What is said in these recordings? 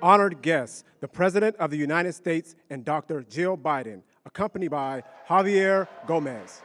Honored guests, the President of the United States and Dr. Jill Biden, accompanied by Javier Gomez.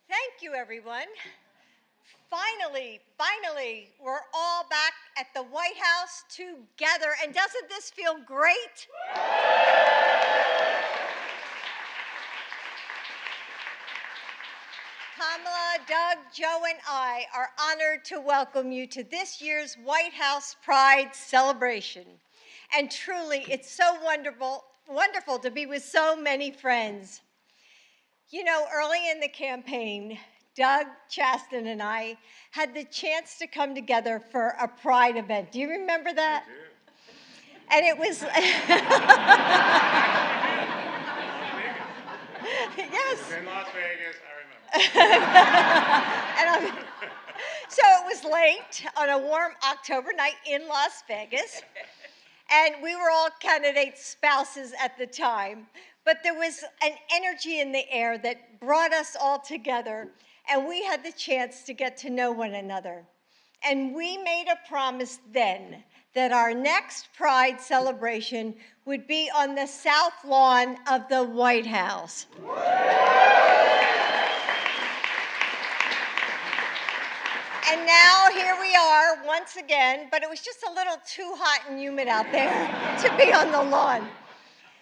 Thank you, everyone. Finally, we're all back at the White House together. And doesn't this feel great? Kamala, Doug, Joe, and I are honored to welcome you to this year's White House Pride celebration. And truly, it's so wonderful to be with so many friends. You know, early in the campaign, Doug Chaston and I had the chance to come together for a Pride event. Do you remember that? I do. And it was, yes. In Las Vegas, I remember. So it was late on a warm October night in Las Vegas, and we were all candidates' spouses at the time, but there was an energy in the air that brought us all together, and we had the chance to get to know one another. And we made a promise then that our next Pride celebration would be on the South Lawn of the White House. And now here we are once again, but it was just a little too hot and humid out there to be on the lawn.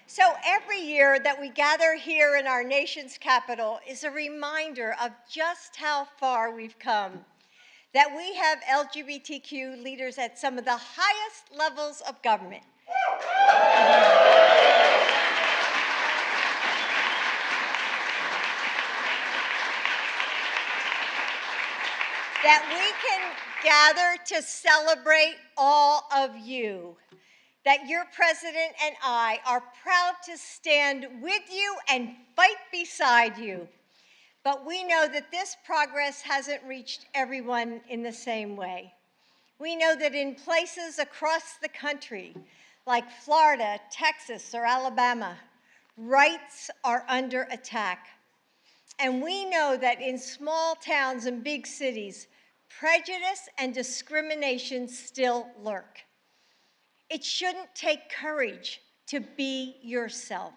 So every year that we gather here in our nation's capital is a reminder of just how far we've come, that we have LGBTQ leaders at some of the highest levels of government. That we can gather to celebrate all of you. That your president and I are proud to stand with you and fight beside you. But we know that this progress hasn't reached everyone in the same way. We know that in places across the country, like Florida, Texas, or Alabama, rights are under attack. And we know that in small towns and big cities, prejudice and discrimination still lurk. It shouldn't take courage to be yourself.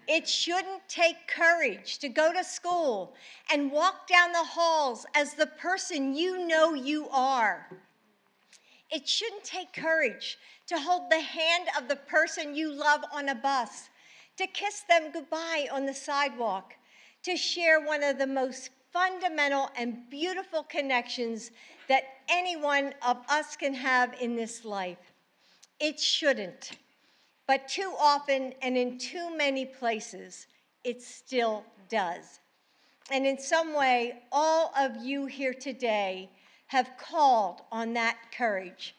It shouldn't take courage to go to school and walk down the halls as the person you know you are. It shouldn't take courage to hold the hand of the person you love on a bus, to kiss them goodbye on the sidewalk, to share one of the most fundamental and beautiful connections that any one of us can have in this life. It shouldn't, but too often and in too many places, it still does. And in some way, all of you here today have called on that courage.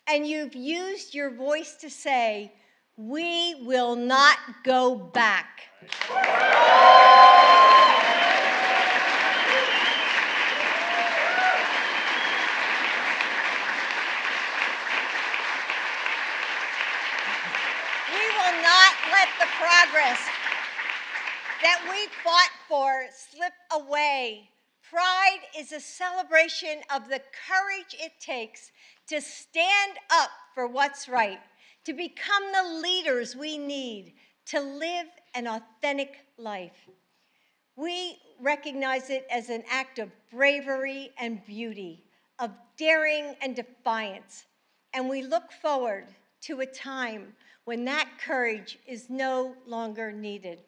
And you've used your voice to say, we will not go back. The progress that we fought for slip away. Pride is a celebration of the courage it takes to stand up for what's right, to become the leaders we need to live an authentic life. We recognize it as an act of bravery and beauty, of daring and defiance, and we look forward to a time when that courage is no longer needed,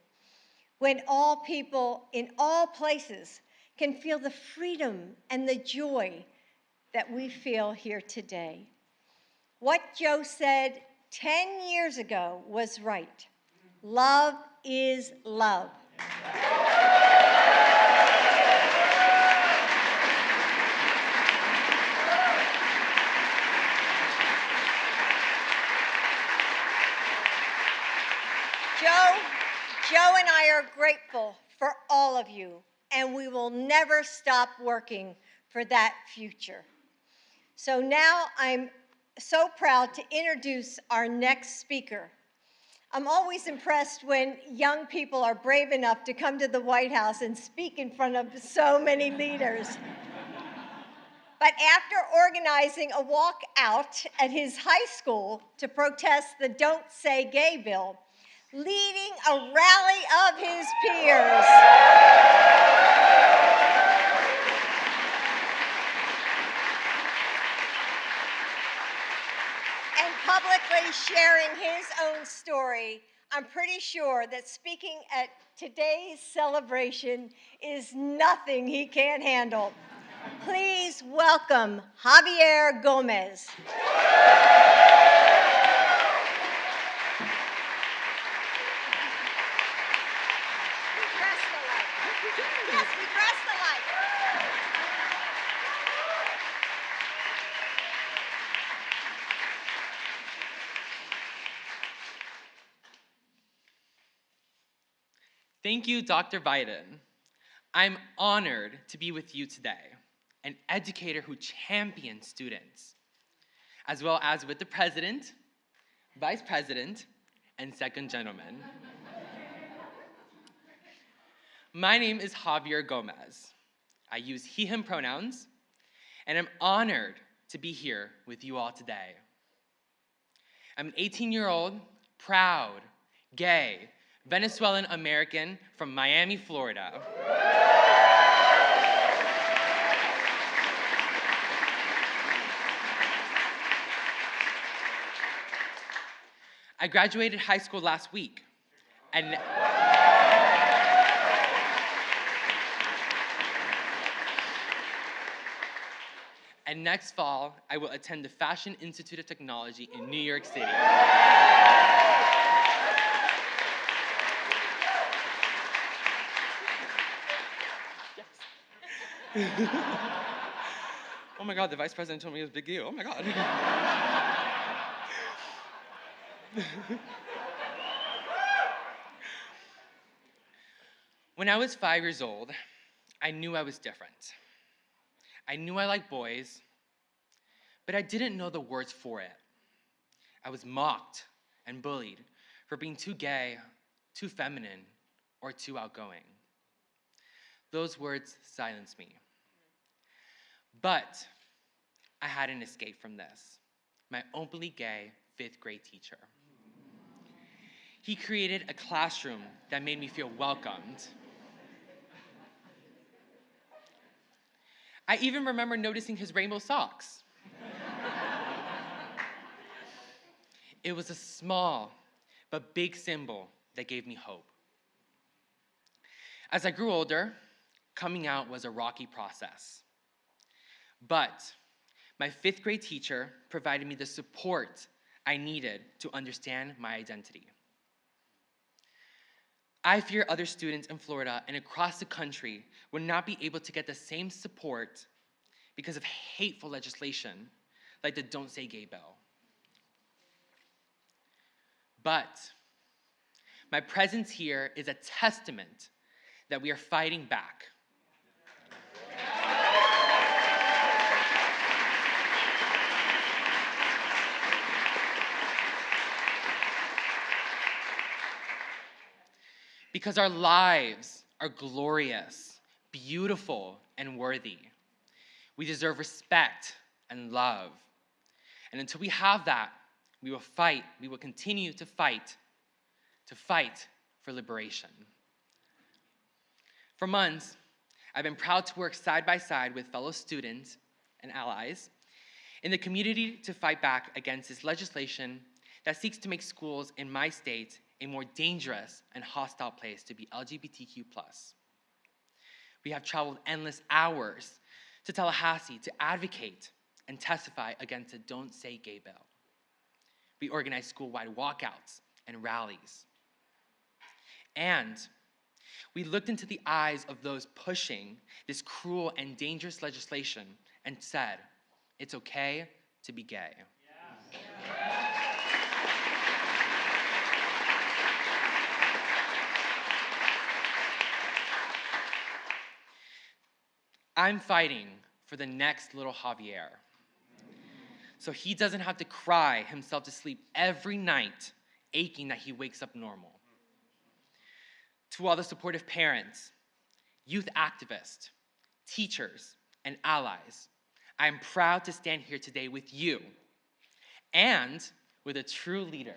when all people in all places can feel the freedom and the joy that we feel here today. What Joe said 10 years ago was right. Love is love. Joe and I are grateful for all of you, and we will never stop working for that future. So now I'm so proud to introduce our next speaker. I'm always impressed when young people are brave enough to come to the White House and speak in front of so many leaders. But after organizing a walkout at his high school to protest the Don't Say Gay bill, leading a rally of his peers, and publicly sharing his own story, I'm pretty sure that speaking at today's celebration is nothing he can't handle. Please welcome Javier Gomez. Yes, we press the light. Thank you, Dr. Biden. I'm honored to be with you today, an educator who champions students, as well as with the President, Vice President, and Second Gentleman. My name is Javier Gomez. I use he, him pronouns, and I'm honored to be here with you all today. I'm an 18-year-old, proud, gay, Venezuelan American from Miami, Florida. I graduated high school last week, and next fall, I will attend the Fashion Institute of Technology in New York City. Oh my God, the Vice President told me it was a big deal. Oh my God. When I was 5 years old, I knew I was different. I knew I liked boys, but I didn't know the words for it. I was mocked and bullied for being too gay, too feminine, or too outgoing. Those words silenced me. But I had an escape from this. My openly gay 5th grade teacher. He created a classroom that made me feel welcomed. I even remember noticing his rainbow socks. It was a small but big symbol that gave me hope. As I grew older, coming out was a rocky process. But my 5th grade teacher provided me the support I needed to understand my identity. I fear other students in Florida and across the country would not be able to get the same support because of hateful legislation like the Don't Say Gay bill. But my presence here is a testament that we are fighting back. Because our lives are glorious, beautiful, and worthy. We deserve respect and love. And until we have that, we will fight, we will continue to fight for liberation. For months, I've been proud to work side by side with fellow students and allies in the community to fight back against this legislation that seeks to make schools in my state a more dangerous and hostile place to be LGBTQ+. We have traveled endless hours to Tallahassee to advocate and testify against the Don't Say Gay bill. We organized school-wide walkouts and rallies. And we looked into the eyes of those pushing this cruel and dangerous legislation and said, it's okay to be gay. I'm fighting for the next little Javier, so he doesn't have to cry himself to sleep every night, aching that he wakes up normal. To all the supportive parents, youth activists, teachers, and allies, I am proud to stand here today with you and with a true leader.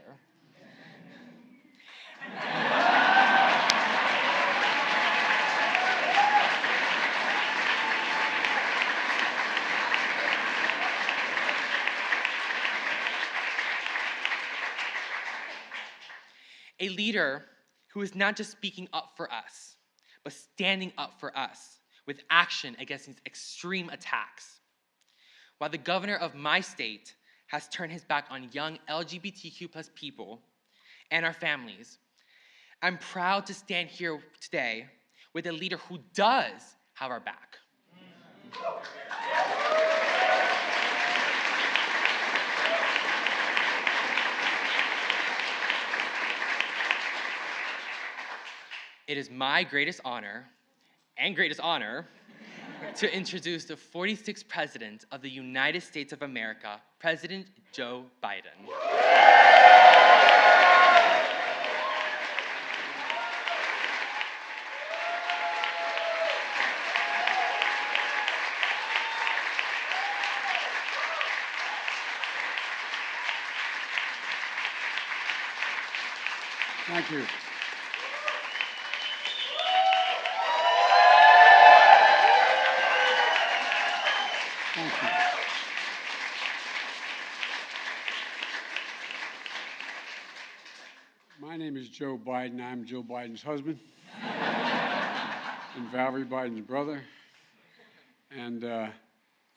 A leader who is not just speaking up for us, but standing up for us with action against these extreme attacks. While the governor of my state has turned his back on young LGBTQ+ people and our families, I'm proud to stand here today with a leader who does have our back. It is my greatest honor to introduce the 46th President of the United States of America, President Joe Biden. Thank you. Thank you. My name is Joe Biden. I'm Joe Biden's husband and Valerie Biden's brother. And let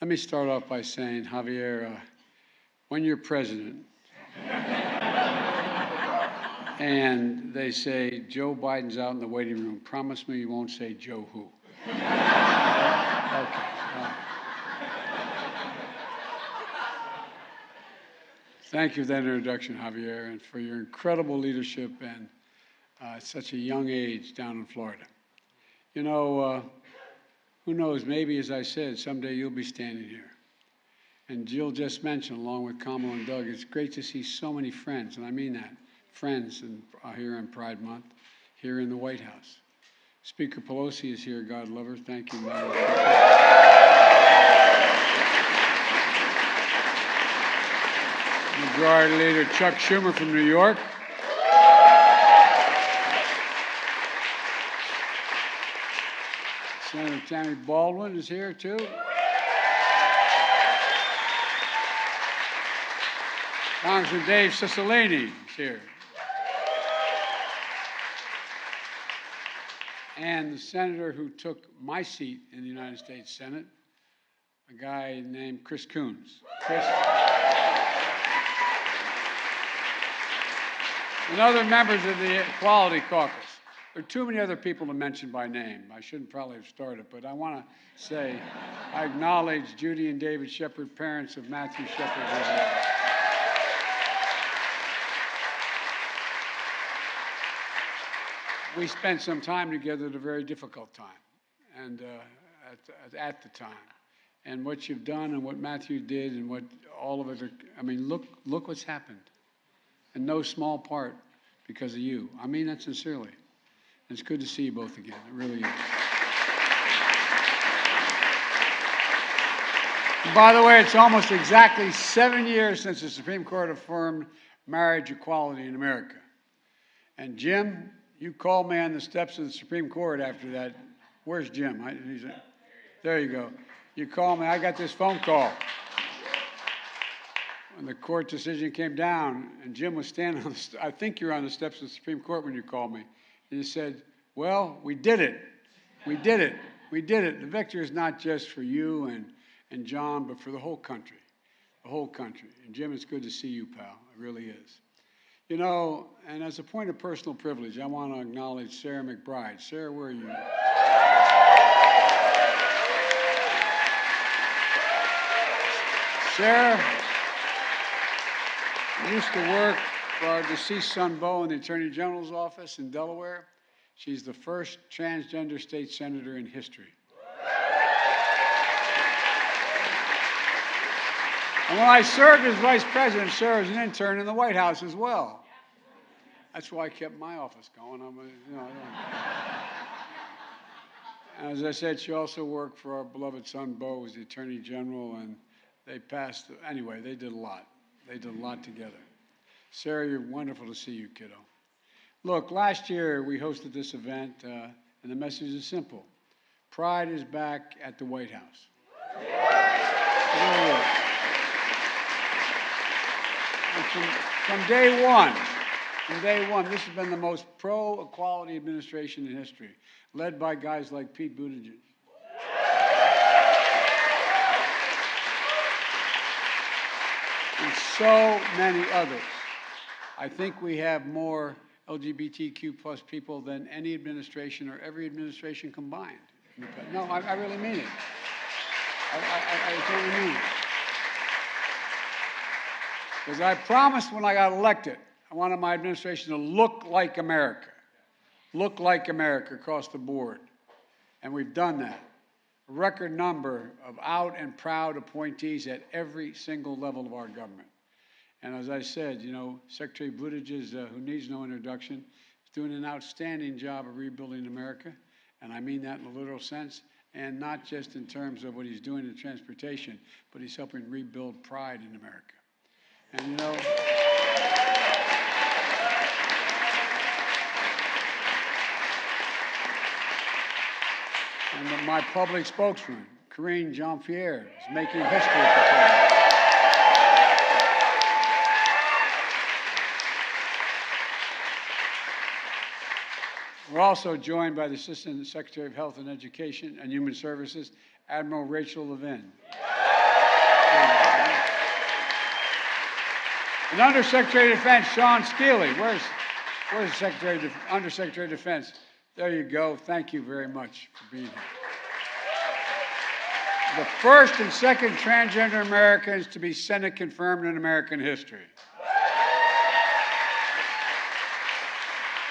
me start off by saying, Javier, when you're president and they say, Joe Biden's out in the waiting room, promise me you won't say Joe who. Okay. Thank you for that introduction, Javier, and for your incredible leadership and at such a young age down in Florida. You know, who knows, maybe, as I said, someday you'll be standing here. And Jill just mentioned, along with Kamala and Doug, it's great to see so many friends, and I mean that, friends here in Pride Month, here in the White House. Speaker Pelosi is here, God love her. Thank you, Madam Speaker. Majority Leader Chuck Schumer from New York. Senator Tammy Baldwin is here, too. Congressman Dave Cicilline is here. And the senator who took my seat in the United States Senate, a guy named Chris Coons. Chris. And other members of the Equality Caucus. There are too many other people to mention by name. I shouldn't probably have started, but I want to say I acknowledge Judy and David Shepard, parents of Matthew Shepard. We spent some time together at a very difficult time, and at the time. And what you've done and what Matthew did and what all of it are, I mean, look what's happened. In no small part because of you. I mean that sincerely. It's good to see you both again. It really is. And by the way, it's almost exactly 7 years since the Supreme Court affirmed marriage equality in America. And Jim, you called me on the steps of the Supreme Court after that. Where's Jim? There you go. You called me. I got this phone call when the court decision came down, and Jim was standing on the, I think you're on the steps of the Supreme Court when you called me. And you said, well, we did it. We did it. We did it. The victory is not just for you and John, but for the whole country. The whole country. And Jim, it's good to see you, pal. It really is. You know, and as a point of personal privilege, I want to acknowledge Sarah McBride. Sarah, where are you? Sarah used to work for our deceased son, Bo, in the Attorney General's office in Delaware. She's the first transgender state senator in history. And when I served as vice president, Sarah was an intern in the White House as well. That's why I kept my office going. As I said, she also worked for our beloved son, Bo, as the Attorney General, and they passed. Anyway, they did a lot. They did a lot together. Sarah, you're wonderful to see you, kiddo. Look, last year we hosted this event, and the message is simple. Pride is back at the White House. It really is. And from day one, this has been the most pro-equality administration in history, led by guys like Pete Buttigieg. And so many others. I think we have more LGBTQ plus people than any administration or every administration combined. No, I really mean it. I totally mean it. Because I promised when I got elected, I wanted my administration to look like America across the board. And we've done that. A record number of out and proud appointees at every single level of our government. And as I said, you know, Secretary Buttigieg, who needs no introduction, is doing an outstanding job of rebuilding America. And I mean that in a literal sense, and not just in terms of what he's doing in transportation, but he's helping rebuild pride in America. And you know, and my public spokesman, Karine Jean-Pierre, is making history at the table. We're also joined by the Assistant Secretary of Health and Education and Human Services, Admiral Rachel Levin. And Undersecretary of Defense, Sean Steele. Where's the Undersecretary of Defense? There you go. Thank you very much for being here. The first and second transgender Americans to be Senate confirmed in American history.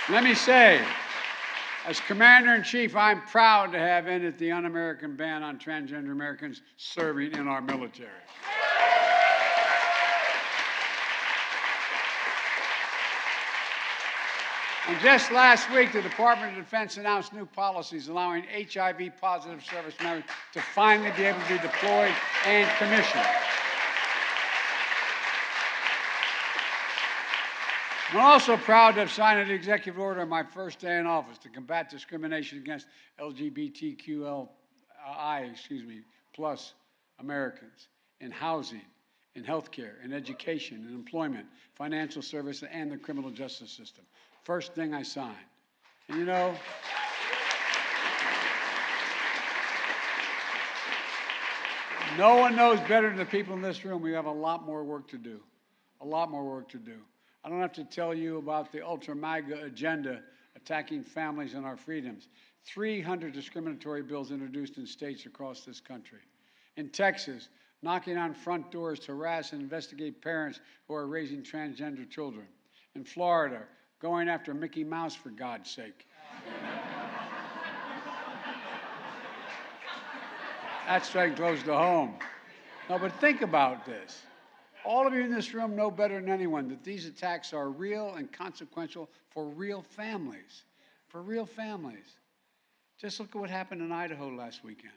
Let me say, as Commander-in-Chief, I'm proud to have ended the un-American ban on transgender Americans serving in our military. And just last week, the Department of Defense announced new policies allowing HIV-positive service members to finally be able to be deployed and commissioned. I'm also proud to have signed an executive order on my first day in office to combat discrimination against LGBTQI, plus Americans in housing, in healthcare, in education, in employment, financial services, and the criminal justice system. First thing I signed. And you know, no one knows better than the people in this room we have a lot more work to do. A lot more work to do. I don't have to tell you about the ultra-MAGA agenda attacking families and our freedoms. 300 discriminatory bills introduced in states across this country. In Texas, knocking on front doors to harass and investigate parents who are raising transgender children. In Florida, going after Mickey Mouse, for God's sake. That's right close to home. No, but think about this. All of you in this room know better than anyone that these attacks are real and consequential for real families. For real families. Just look at what happened in Idaho last weekend.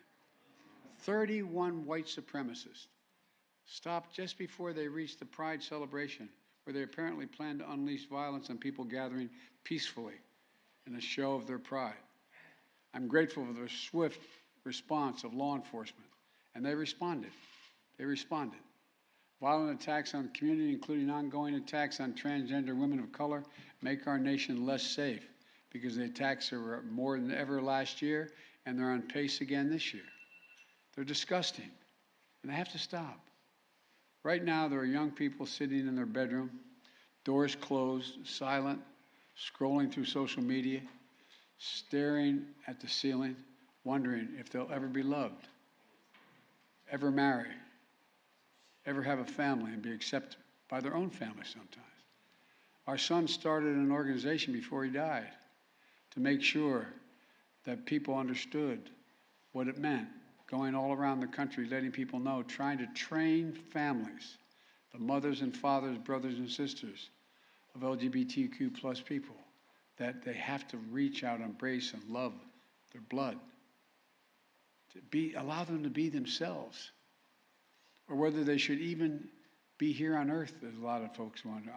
31 white supremacists stopped just before they reached the Pride celebration, where they apparently planned to unleash violence on people gathering peacefully in a show of their pride. I'm grateful for the swift response of law enforcement, and they responded. They responded. Violent attacks on the community, including ongoing attacks on transgender women of color, make our nation less safe because the attacks are more than ever last year, and they're on pace again this year. They're disgusting, and they have to stop. Right now, there are young people sitting in their bedroom, doors closed, silent, scrolling through social media, staring at the ceiling, wondering if they'll ever be loved, ever marry, ever have a family and be accepted by their own family sometimes. Our son started an organization before he died to make sure that people understood what it meant, going all around the country, letting people know, trying to train families, the mothers and fathers, brothers and sisters of LGBTQ plus people, that they have to reach out, embrace, and love their blood. Allow them to be themselves. Or whether they should even be here on earth, as a lot of folks wonder.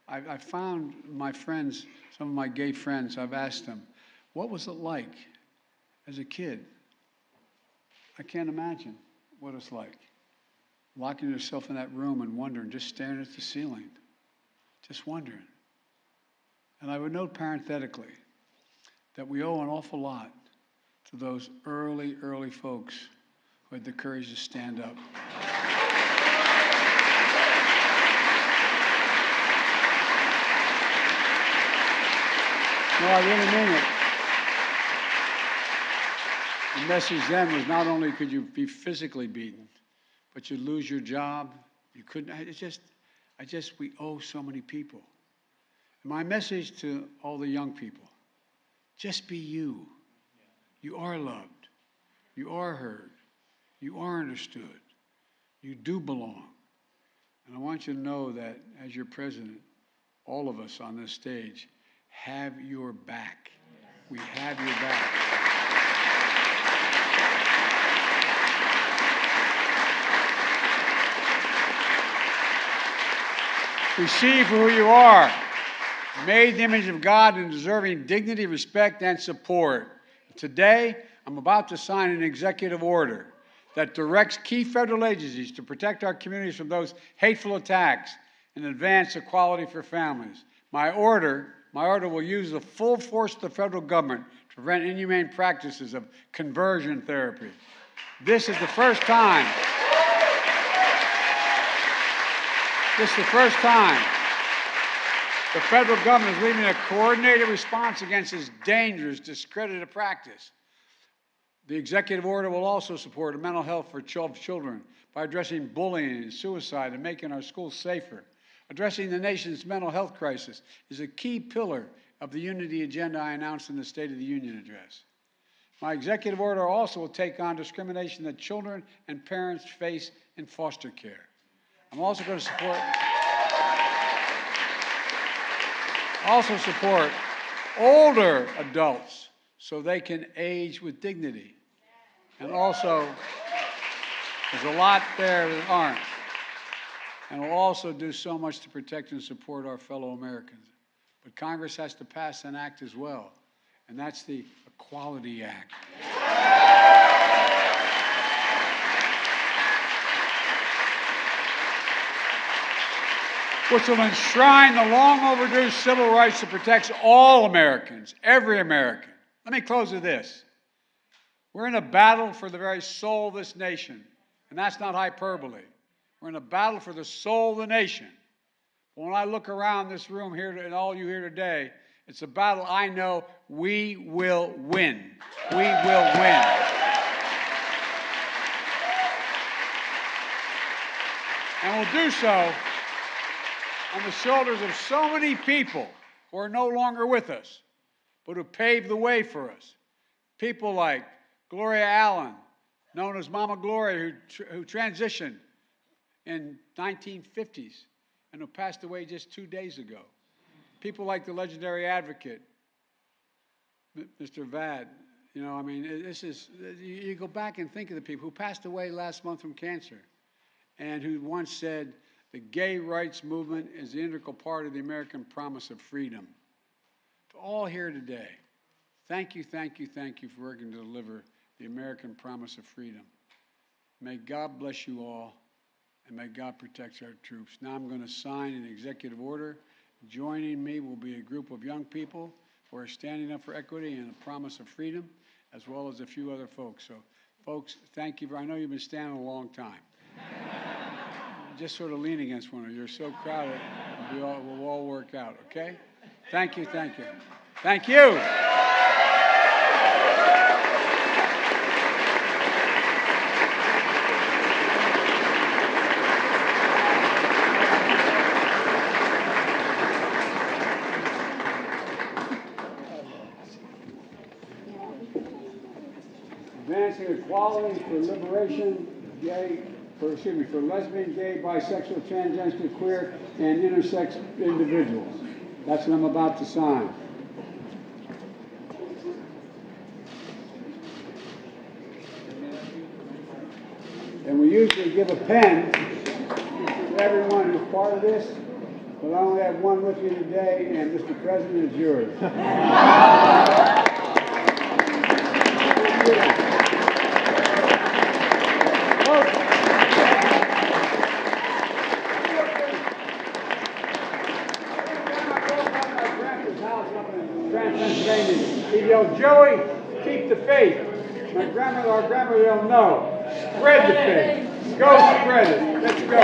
I found my friends, some of my gay friends, I've asked them, what was it like as a kid? I can't imagine what it's like. Locking yourself in that room and wondering, just staring at the ceiling, just wondering. And I would note parenthetically that we owe an awful lot to those early folks who had the courage to stand up. No, I really mean it. The message then was not only could you be physically beaten, but you'd lose your job. You couldn't. We owe so many people. And my message to all the young people: just be you. You are loved. You are heard. You are understood. You do belong. And I want you to know that as your president, all of us on this stage have your back. We have your back. We see you for who you are, made in the image of God and deserving dignity, respect, and support. Today, I'm about to sign an executive order that directs key federal agencies to protect our communities from those hateful attacks and advance equality for families. My order will use the full force of the federal government to prevent inhumane practices of conversion therapy. This is the first time the federal government is leading a coordinated response against this dangerous, discredited practice. The executive order will also support mental health for children by addressing bullying and suicide and making our schools safer. Addressing the nation's mental health crisis is a key pillar of the unity agenda I announced in the State of the Union address. My executive order also will take on discrimination that children and parents face in foster care. I'm also going to support older adults so they can age with dignity. And also, there's a lot there that aren't. And we'll also do so much to protect and support our fellow Americans. But Congress has to pass an act as well, and that's the Equality Act. Which will enshrine the long overdue civil rights that protects all Americans, every American. Let me close with this. We're in a battle for the very soul of this nation, and that's not hyperbole. We're in a battle for the soul of the nation. When I look around this room here and all you here today, it's a battle I know we will win. We will win. And we'll do so on the shoulders of so many people who are no longer with us, but who paved the way for us. People like Gloria Allen, known as Mama Gloria, who transitioned in 1950s and who passed away just 2 days ago. People like the legendary advocate, Mr. Vad. You know, I mean, you go back and think of the people who passed away last month from cancer and who once said, the gay rights movement is the integral part of the American promise of freedom. To all here today, thank you for working to deliver the American promise of freedom. May God bless you all, and may God protect our troops. Now I'm going to sign an executive order. Joining me will be a group of young people who are standing up for equity and a promise of freedom, as well as a few other folks. So, folks, thank you. I know you've been standing a long time. Just sort of lean against one another. You're so crowded. We'll all work out, okay? Thank you. Thank you. advancing equality for liberation, for lesbian, gay, bisexual, transgender, queer, and intersex individuals. That's what I'm about to sign. And we usually give a pen to everyone who's part of this, but I only have one with me today, and Mr. President, it's yours. He yelled, "Joey, keep the faith." Our grandmother yelled, "No, spread the faith. Go spread it. Let's go."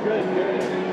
Good.